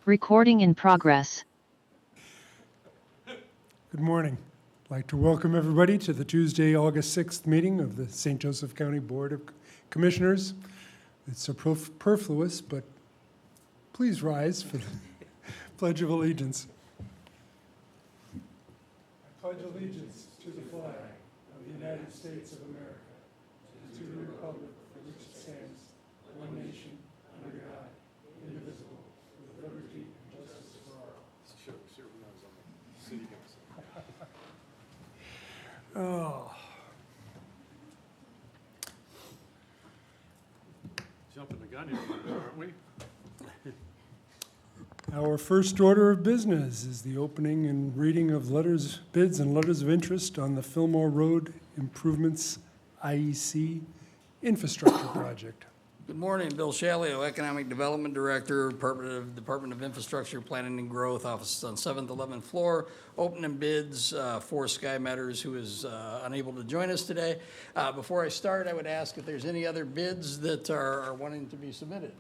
Recording in progress. Good morning. I'd like to welcome everybody to the Tuesday, August 6th meeting of the St. Joseph County Board of Commissioners. It's superfluous, but please rise for the Pledge of Allegiance. I pledge allegiance to the flag of the United States of America, and to the republic for which it stands, one nation, under God, indivisible, with liberty and justice for all. Oh. Jumping the gun here, aren't we? Our first order of business is the opening and reading of letters, bids, and letters of interest on the Fillmore Road Improvements IEC infrastructure project. Good morning, Bill Shalio, Economic Development Director, Department of Infrastructure, Planning and Growth, offices on 7th, 11th floor. Opening bids for Sky Matters, who is unable to join us today. Before I start, I would ask if there's any other bids that are wanting to be submitted.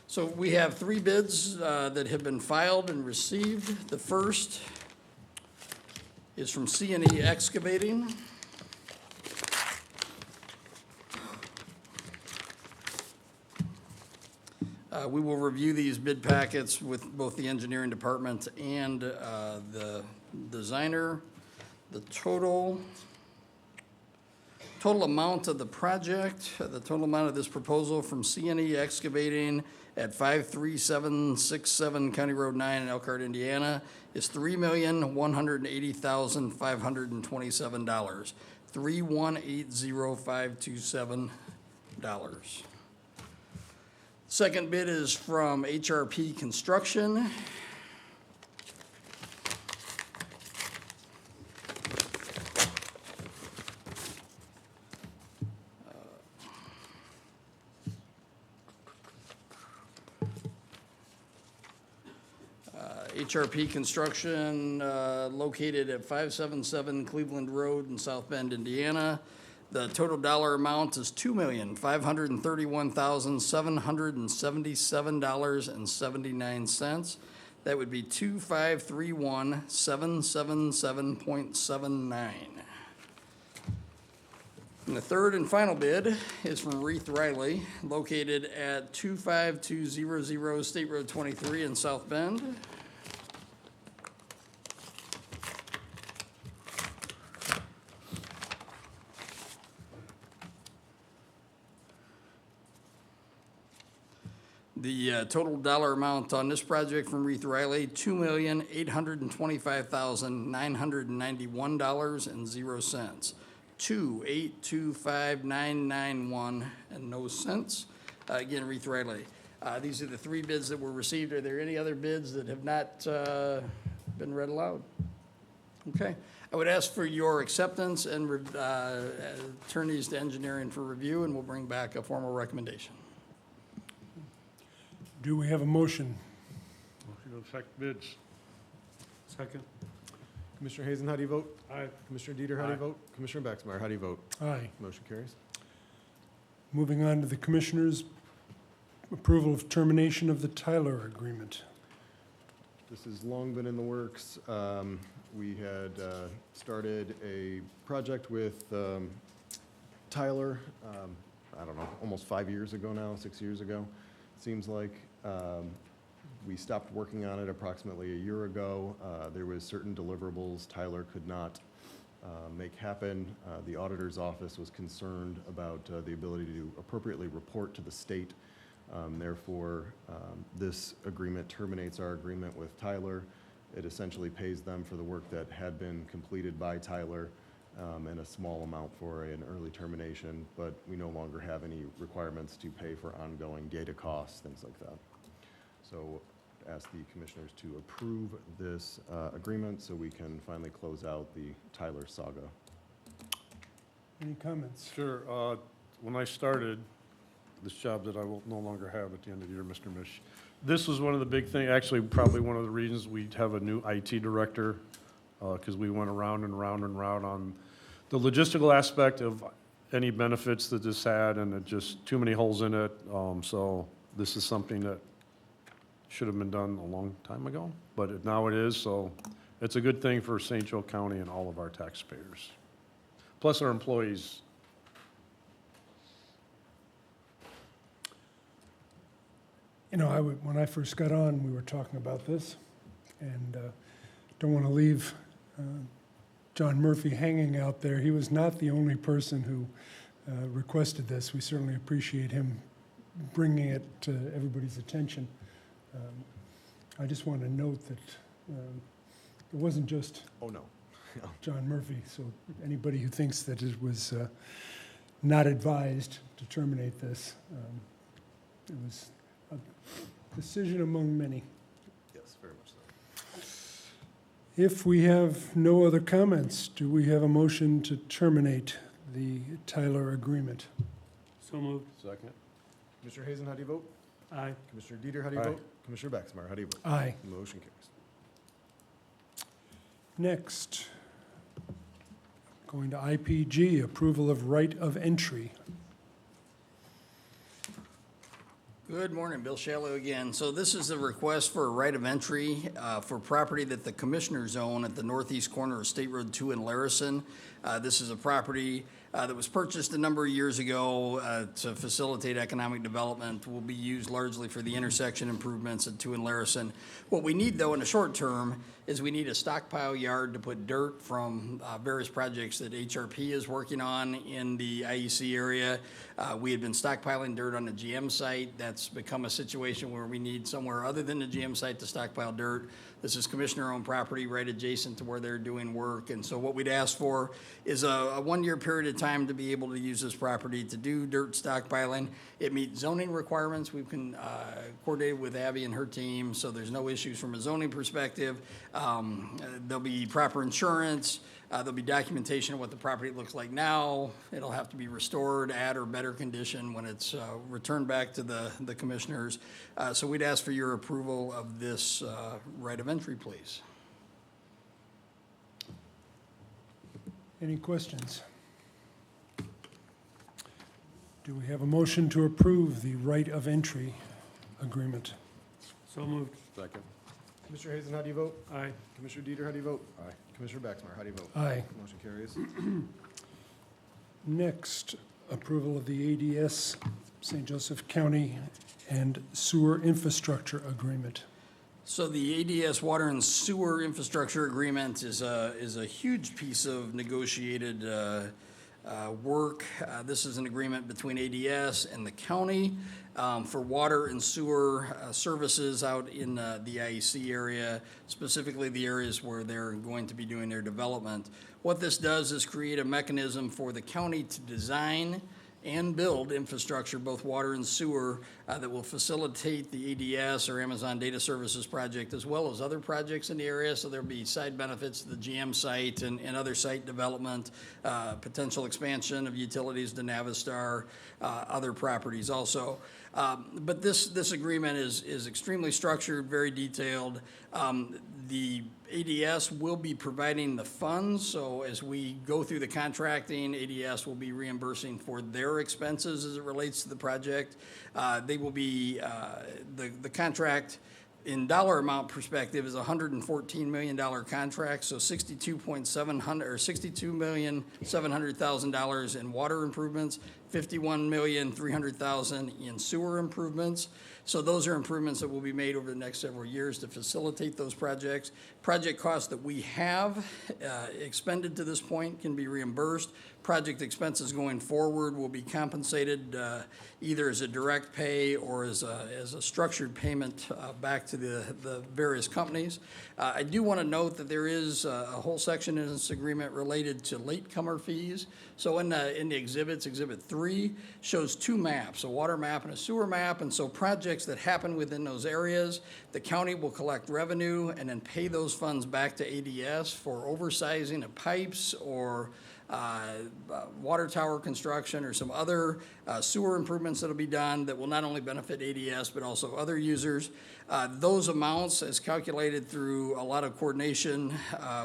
So we have 3 bids that have been filed and received. The first is from C&E Excavating. We will review these bid packets with both the engineering department and the designer. The total amount of the project, the total amount of this proposal from C&E Excavating at 53767 County Road 9 in Elkhart, Indiana, is $3,180,527. $3,180,527. Second bid is from HRP Construction. HRP Construction, located at 577 Cleveland Road in South Bend, Indiana. The total dollar amount is $2,531,777.79. That would be 2,531,777.79. And the third and final bid is from Reith Riley, located at 25200 State Road 23 in South Bend. The total dollar amount on this project from Reith Riley, $2,825,991.00. 2,825,991 and no cents. Again, Reith Riley. These are the 3 bids that were received. Are there any other bids that have not been read aloud? Okay. I would ask for your acceptance and turn these to engineering for review, and we'll bring back a formal recommendation. Do we have a motion? Motion to accept bids. Second. Commissioner Hazen, how do you vote? Aye. Commissioner Dieter, how do you vote? Commissioner Baxmeyer, how do you vote? Aye. Motion carries. Moving on to the Commissioner's approval of termination of the Tyler agreement. This has long been in the works. We had started a project with Tyler, I don't know, almost 5 years ago now, 6 years ago, seems like. We stopped working on it approximately a year ago. There was certain deliverables Tyler could not make happen. The auditor's office was concerned about the ability to appropriately report to the state. Therefore, this agreement terminates our agreement with Tyler. It essentially pays them for the work that had been completed by Tyler and a small amount for an early termination, but we no longer have any requirements to pay for ongoing data costs, things like that. So ask the commissioners to approve this agreement so we can finally close out the Tyler saga. Any comments? Sure. When I started this job that I will no longer have at the end of the year, Mr. Mish, this was one of the big things, actually probably one of the reasons we have a new IT director, because we went around and round and round on the logistical aspect of any benefits that this had, and it just, too many holes in it. So this is something that should have been done a long time ago, but now it is, so it's a good thing for St. Joe County and all of our taxpayers. Plus our employees. You know, when I first got on, we were talking about this, and don't want to leave John Murphy hanging out there. He was not the only person who requested this. We certainly appreciate him bringing it to everybody's attention. I just want to note that it wasn't just Oh, no. John Murphy, so anybody who thinks that it was not advised to terminate this, it was a decision among many. Yes, very much so. If we have no other comments, do we have a motion to terminate the Tyler agreement? So moved. Second. Commissioner Hazen, how do you vote? Aye. Commissioner Dieter, how do you Aye. vote? Commissioner Baxmeyer, how do you vote? Aye. Motion carries. Next, going to IPG, approval of right of entry. Good morning, Bill Shallow again. So this is a request for a right of entry for property that the commissioners own at the northeast corner of State Road 2 in Larison. This is a property that was purchased a number of years ago to facilitate economic development, will be used largely for the intersection improvements at 2 in Larison. What we need, though, in the short term, is we need a stockpile yard to put dirt from various projects that HRP is working on in the IEC area. We had been stockpiling dirt on the GM site. That's become a situation where we need somewhere other than the GM site to stockpile dirt. This is commissioner-owned property right adjacent to where they're doing work. And so what we'd ask for is a one-year period of time to be able to use this property to do dirt stockpiling. It meets zoning requirements. We've coordinated with Abby and her team, so there's no issues from a zoning perspective. There'll be proper insurance. There'll be documentation of what the property looks like now. It'll have to be restored at or better condition when it's returned back to the commissioners. So we'd ask for your approval of this right of entry, please. Any questions? Do we have a motion to approve the right of entry agreement? So moved. Second. Commissioner Hazen, how do you vote? Aye. Commissioner Dieter, how do you vote? Aye. Commissioner Baxmeyer, how do you vote? Aye. Motion carries. Next, approval of the ADS St. Joseph County and Sewer Infrastructure Agreement. So the ADS Water and Sewer Infrastructure Agreement is a huge piece of negotiated work. This is an agreement between ADS and the county for water and sewer services out in the IEC area, specifically the areas where they're going to be doing their development. What this does is create a mechanism for the county to design and build infrastructure, both water and sewer, that will facilitate the ADS or Amazon Data Services project, as well as other projects in the area. So there'll be side benefits to the GM site and other site development, potential expansion of utilities to Navistar, other properties also. But this agreement is extremely structured, very detailed. The ADS will be providing the funds, so as we go through the contracting, ADS will be reimbursing for their expenses as it relates to the project. They will be, the contract in dollar amount perspective is a $114 million contract, so $62,700,000 in water improvements, $51,300,000 in sewer improvements. So those are improvements that will be made over the next several years to facilitate those projects. Project costs that we have expended to this point can be reimbursed. Project expenses going forward will be compensated either as a direct pay or as a structured payment back to the various companies. I do want to note that there is a whole section in this agreement related to latecomer fees. So in the exhibits, Exhibit 3 shows two maps, a water map and a sewer map, and so projects that happen within those areas, the county will collect revenue and then pay those funds back to ADS for oversizing of pipes or water tower construction or some other sewer improvements that'll be done that will not only benefit ADS but also other users. Those amounts, as calculated through a lot of coordination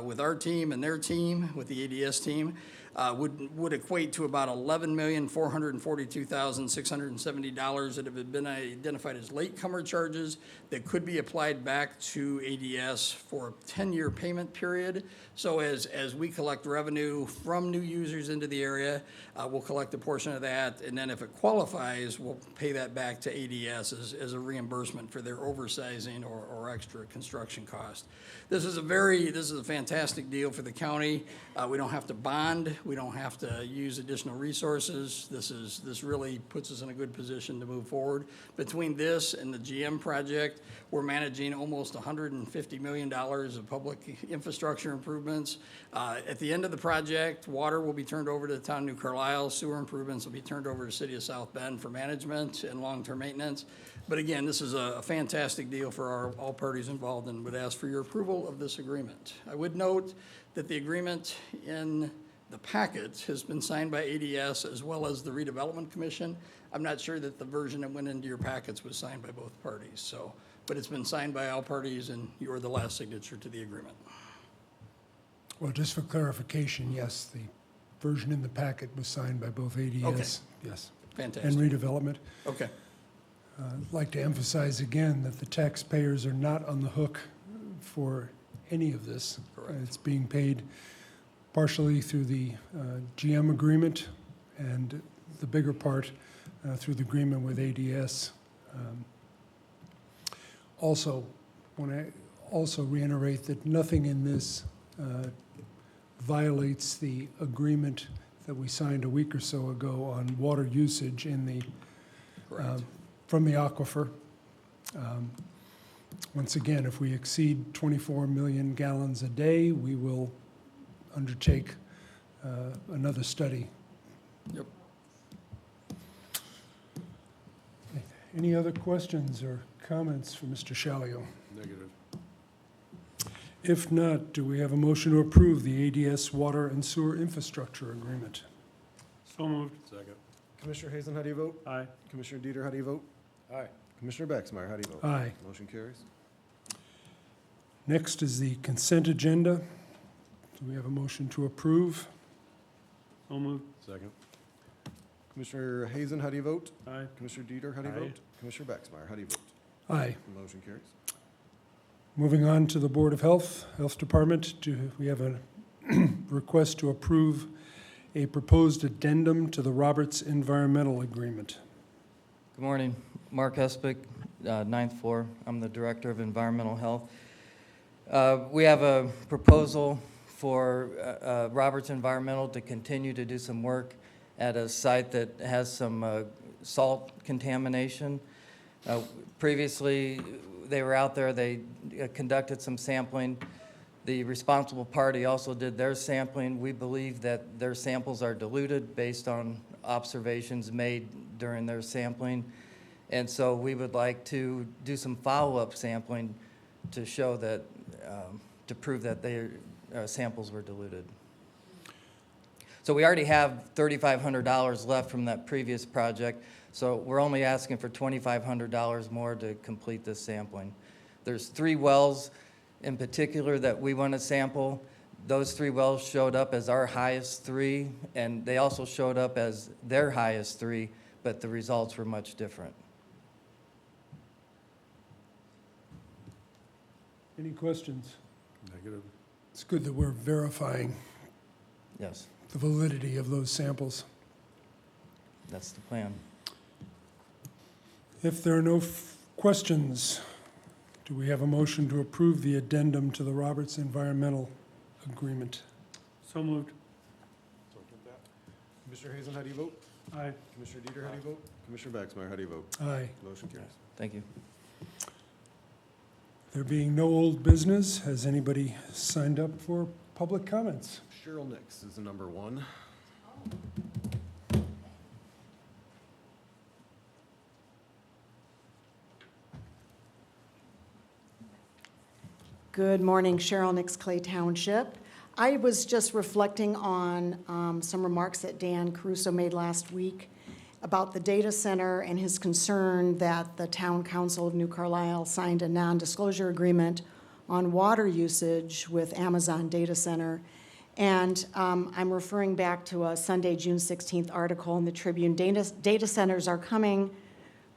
with our team and their team, with the ADS team, would equate to about $11,442,670 that have been identified as latecomer charges that could be applied back to ADS for a 10-year payment period. So as we collect revenue from new users into the area, we'll collect a portion of that, and then if it qualifies, we'll pay that back to ADS as a reimbursement for their oversizing or extra construction cost. This is a fantastic deal for the county. We don't have to bond. We don't have to use additional resources. This really puts us in a good position to move forward. Between this and the GM project, we're managing almost $150 million of public infrastructure improvements. At the end of the project, water will be turned over to the town of New Carlisle. Sewer improvements will be turned over to the city of South Bend for management and long-term maintenance. But again, this is a fantastic deal for all parties involved, and would ask for your approval of this agreement. I would note that the agreement in the packet has been signed by ADS as well as the Redevelopment Commission. I'm not sure that the version that went into your packets was signed by both parties, but it's been signed by all parties, and you're the last signature to the agreement. Well, just for clarification, yes, the version in the packet was signed by both ADS. Okay. Yes. Fantastic. And redevelopment. Okay. I'd like to emphasize again that the taxpayers are not on the hook for any of this. Correct. It's being paid partially through the GM agreement, and the bigger part through the agreement with ADS. Also, want to also reiterate that nothing in this violates the agreement that we signed a week or so ago on water usage in the Correct. from the aquifer. Once again, if we exceed 24 million gallons a day, we will undertake another study. Yep. Any other questions or comments for Mr. Shalio? Negative. If not, do we have a motion to approve the ADS water and sewer infrastructure agreement? So moved. Second. Commissioner Hazen, how do you vote? Aye. Commissioner Dieter, how do you vote? Aye. Commissioner Baxmeyer, how do you vote? Aye. Motion carries. Next is the consent agenda. Do we have a motion to approve? So moved. Second. Commissioner Hazen, how do you vote? Aye. Commissioner Dieter, how do you Aye. vote? Commissioner Baxmeyer, how do you vote? Aye. Motion carries. Moving on to the Board of Health Department, we have a request to approve a proposed addendum to the Roberts Environmental Agreement. Good morning. Mark Hespick, ninth floor. I'm the Director of Environmental Health. We have a proposal for Roberts Environmental to continue to do some work at a site that has some salt contamination. Previously, they were out there, they conducted some sampling. The responsible party also did their sampling. We believe that their samples are diluted based on observations made during their sampling. And so we would like to do some follow-up sampling to show that, to prove that their samples were diluted. So we already have $3,500 left from that previous project, so we're only asking for $2,500 more to complete this sampling. There's 3 wells in particular that we want to sample. Those 3 wells showed up as our highest 3, and they also showed up as their highest 3, but the results were much different. Any questions? Negative. It's good that we're verifying Yes, the validity of those samples. that's the plan. If there are no questions, do we have a motion to approve the addendum to the Roberts Environmental Agreement? So moved. Commissioner Hazen, how do you vote? Aye. Commissioner Dieter, how do you vote? Commissioner Baxmeyer, how do you vote? Aye. Motion carries. Thank you. There being no old business, has anybody signed up for public comments? Cheryl Nix is the number 1. Good morning, Cheryl Nix, Clay Township. I was just reflecting on some remarks that Dan Caruso made last week about the data center and his concern that the Town Council of New Carlisle signed a non-disclosure agreement on water usage with Amazon Data Center. And I'm referring back to a Sunday, June 16th article in the Tribune. Data centers are coming.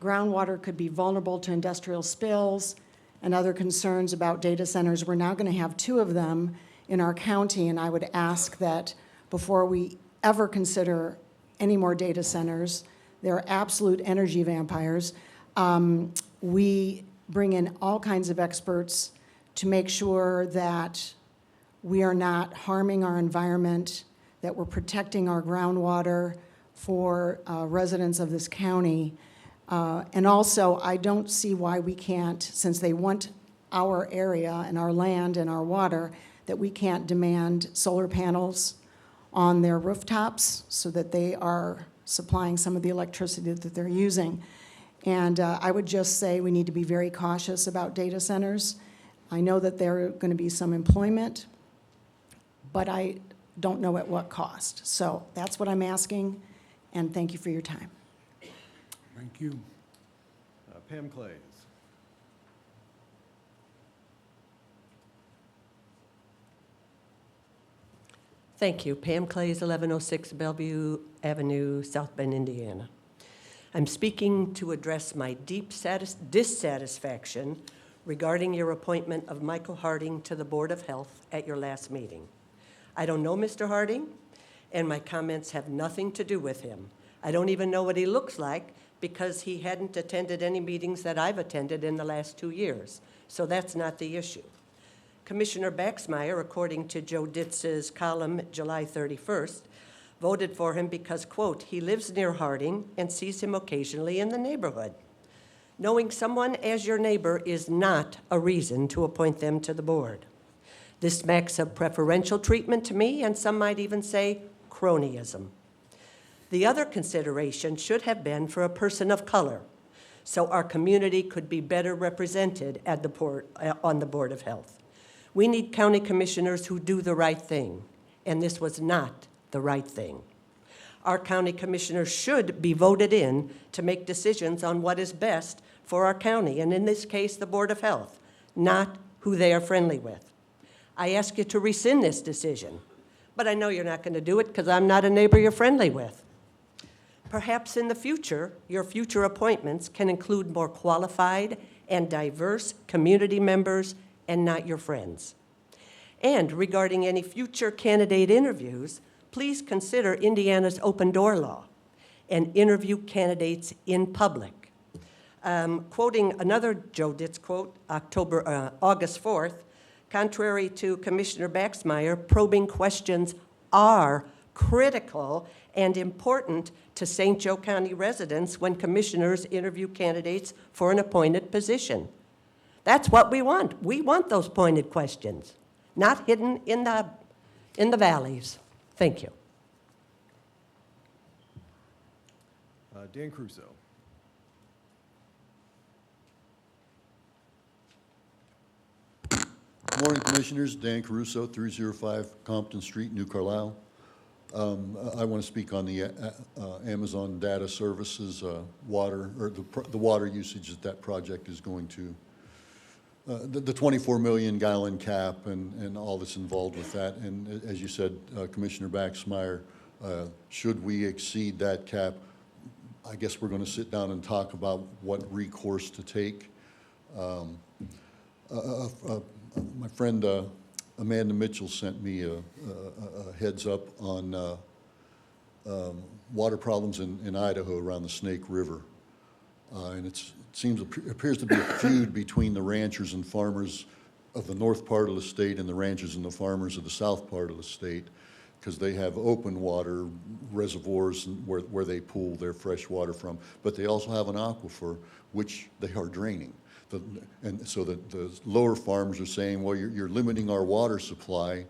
Groundwater could be vulnerable to industrial spills and other concerns about data centers. We're now going to have 2 of them in our county, and I would ask that before we ever consider any more data centers, they're absolute energy vampires. We bring in all kinds of experts to make sure that we are not harming our environment, that we're protecting our groundwater for residents of this county. And also, I don't see why we can't, since they want our area and our land and our water, that we can't demand solar panels on their rooftops so that they are supplying some of the electricity that they're using. And I would just say we need to be very cautious about data centers. I know that there are going to be some employment, but I don't know at what cost. So that's what I'm asking, and thank you for your time. Thank you. Pam Clays. Thank you. Pam Clays, 1106 Bellevue Avenue, South Bend, Indiana. I'm speaking to address my deep dissatisfaction regarding your appointment of Michael Harding to the Board of Health at your last meeting. I don't know Mr. Harding, and my comments have nothing to do with him. I don't even know what he looks like because he hadn't attended any meetings that I've attended in the last 2 years. So that's not the issue. Commissioner Baxmeyer, according to Joe Ditz's column July 31st, voted for him because, quote, he lives near Harding and sees him occasionally in the neighborhood. Knowing someone as your neighbor is not a reason to appoint them to the board. This smacks of preferential treatment to me, and some might even say cronyism. The other consideration should have been for a person of color, so our community could be better represented at on the Board of Health. We need county commissioners who do the right thing, and this was not the right thing. Our county commissioners should be voted in to make decisions on what is best for our county, and in this case, the Board of Health, not who they are friendly with. I ask you to rescind this decision, but I know you're not going to do it because I'm not a neighbor you're friendly with. Perhaps in the future, your future appointments can include more qualified and diverse community members and not your friends. And regarding any future candidate interviews, please consider Indiana's open door law and interview candidates in public. Quoting another Joe Ditz quote, August 4th, contrary to Commissioner Baxmeyer, probing questions are critical and important to St. Joe County residents when commissioners interview candidates for an appointed position. That's what we want. We want those pointed questions, not hidden in the valleys. Thank you. Dan Crusoe. Good morning, Commissioners. Dan Caruso, 305 Compton Street, New Carlisle. I want to speak on the Amazon Data Services water, or the water usage that project is going to. The 24 million gallon cap and all that's involved with that. And as you said, Commissioner Baxmeyer, should we exceed that cap, I guess we're going to sit down and talk about what recourse to take. My friend Amanda Mitchell sent me a heads up on water problems in Idaho around the Snake River. And it appears to be a feud between the ranchers and farmers of the north part of the state and the ranchers and the farmers of the south part of the state, because they have open water reservoirs where they pool their fresh water from, but they also have an aquifer which they are draining. And so the lower farmers are saying, well, you're limiting our water supply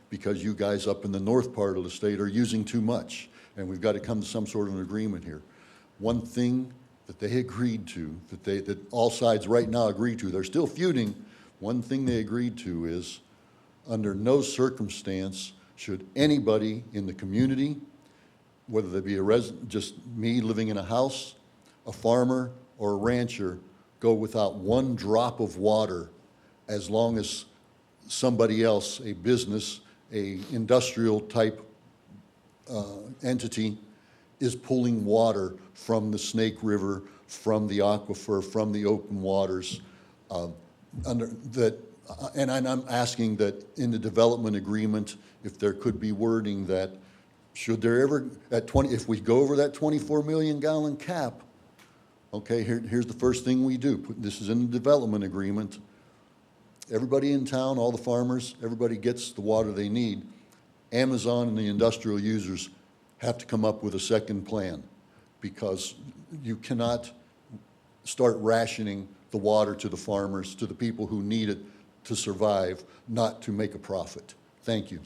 because you guys up in the north part of the state are using too much, and we've got to come to some sort of an agreement here. One thing that they agreed to, that all sides right now agree to, they're still feuding, one thing they agreed to is under no circumstance should anybody in the community, whether they be a resident, just me living in a house, a farmer, or a rancher, go without one drop of water as long as somebody else, a business, a industrial type entity is pulling water from the Snake River, from the aquifer, from the open waters, under that, and I'm asking that in the development agreement, if there could be wording that should there ever, if we go over that 24 million gallon cap, okay, here's the first thing we do. This is in the development agreement. Everybody in town, all the farmers, everybody gets the water they need. Amazon and the industrial users have to come up with a second plan, because you cannot start rationing the water to the farmers, to the people who need it to survive, not to make a profit. Thank you.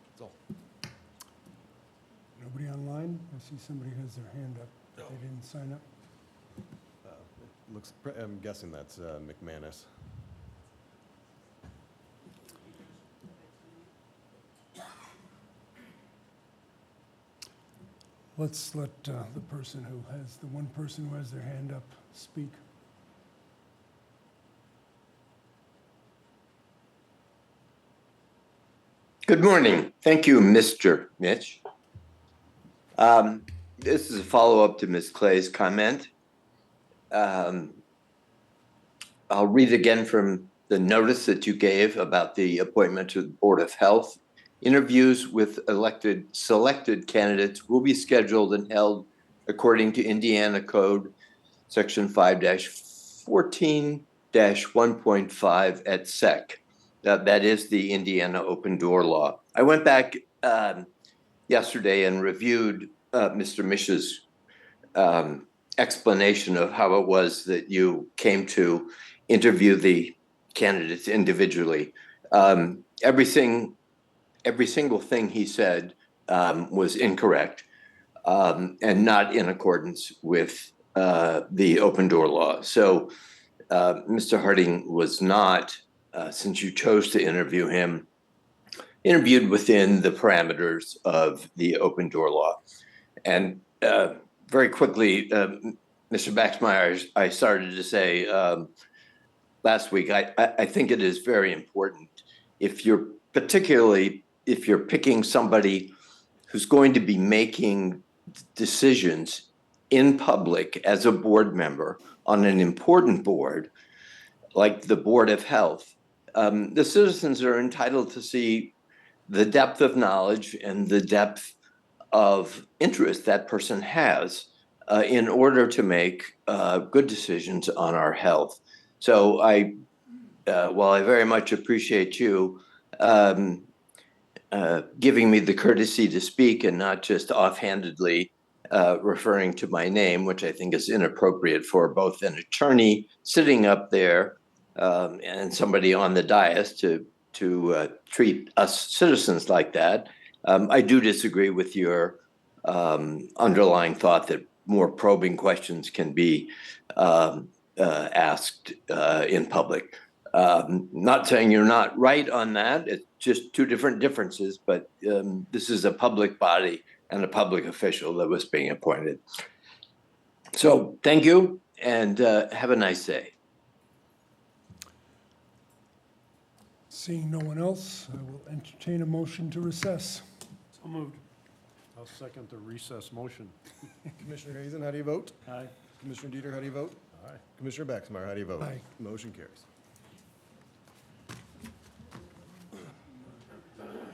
That's all. Nobody online? I see somebody has their hand up. They didn't sign up. I'm guessing that's McManus. Let's let the one person who has their hand up speak. Good morning. Thank you, Mr. Mitch. This is a follow-up to Ms. Clay's comment. I'll read again from the notice that you gave about the appointment to the Board of Health. Interviews with selected candidates will be scheduled and held according to Indiana Code Section 5-14-1.5 at SEC. That is the Indiana Open Door Law. I went back yesterday and reviewed Mr. Mish's explanation of how it was that you came to interview the candidates individually. Every single thing he said was incorrect and not in accordance with the Open Door Law. So Mr. Harding was not, since you chose to interview him, interviewed within the parameters of the Open Door Law. And very quickly, Mr. Baxmeyer, I started to say last week, I think it is very important particularly if you're picking somebody who's going to be making decisions in public as a board member on an important board, like the Board of Health, the citizens are entitled to see the depth of knowledge and the depth of interest that person has in order to make good decisions on our health. So while I very much appreciate you giving me the courtesy to speak and not just offhandedly referring to my name, which I think is inappropriate for both an attorney sitting up there and somebody on the dais to treat us citizens like that. I do disagree with your underlying thought that more probing questions can be asked in public. Not saying you're not right on that. It's just two different differences, but this is a public body and a public official that was being appointed. So thank you and have a nice day. Seeing no one else, I will entertain a motion to recess. So moved. I'll second the recess motion. Commissioner Hazen, how do you vote? Aye. Commissioner Dieter, how do you vote? Aye. Commissioner Baxmeyer, how do you vote? Aye. Motion carries.